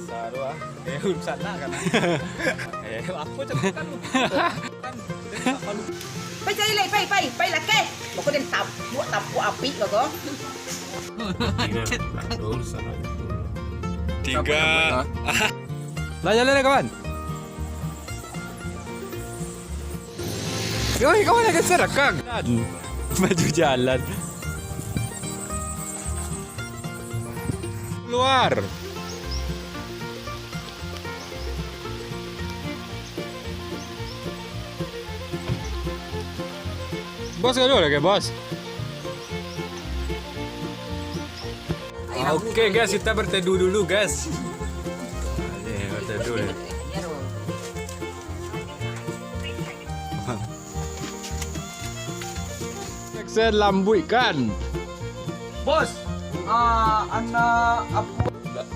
Saru ah. Sana kan. Aku cakap kan lu. Kan Pai laki. Bako din tapu api bago. 3. Jalan kawan. Yoi, kawan agak serakang. Maju jalan. Keluar. Bos dulu lagi bos. Oke guys, kita berteduh dulu guys. Berteduh. Saya lambu ikan. bos. Anak apa?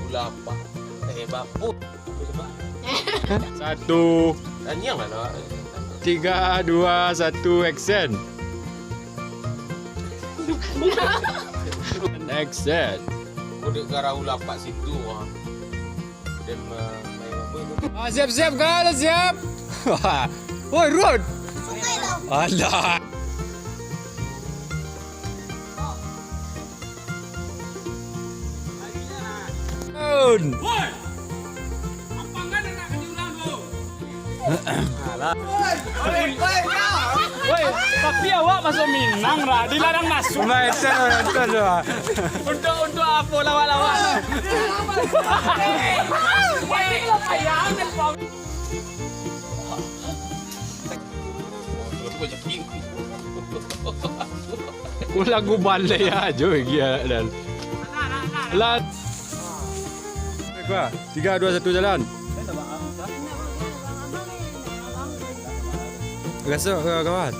Ula apa? Bapu. 1, Tanya mana? 3, 2, 1, action. Action. Udah gara ula apa situ ah. Dan main apa? Siap kan, siap. Woi, Rod. Alah. Woi. Apa enggak nak kejuran tu? Alah. Woi, tapi awak masuk Minang, Ra. Dilarang masuk. Nonton lah. Untuk apa lawak-lawak? Lagu balai aja dia dan. Lat. Apa? 3, 2, 1 jalan. Gasok kawan.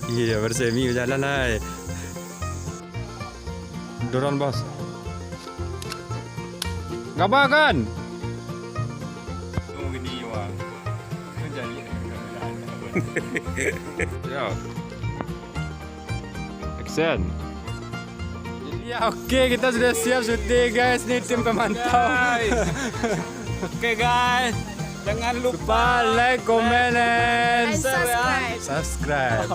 Iya, bersemi berjalan lah. Dorong bos. Gabar kan? Tunggu ni wang. Jadi. Ya. Action. Ya, oke, kita sudah siap syuting guys. Ini tim pemantau. Oke guys. Jangan Lupa like, comment, and subscribe. subscribe.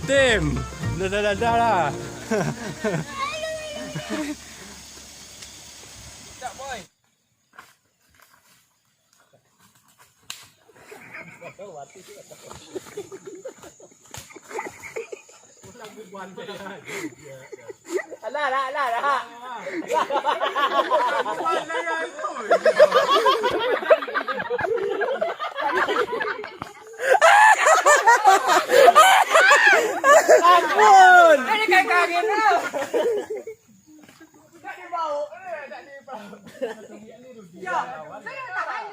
Tim. Dah. Ampun. Ini kayak kaget tau. Tak dibau. Tak dibau. Ya, saya tahan.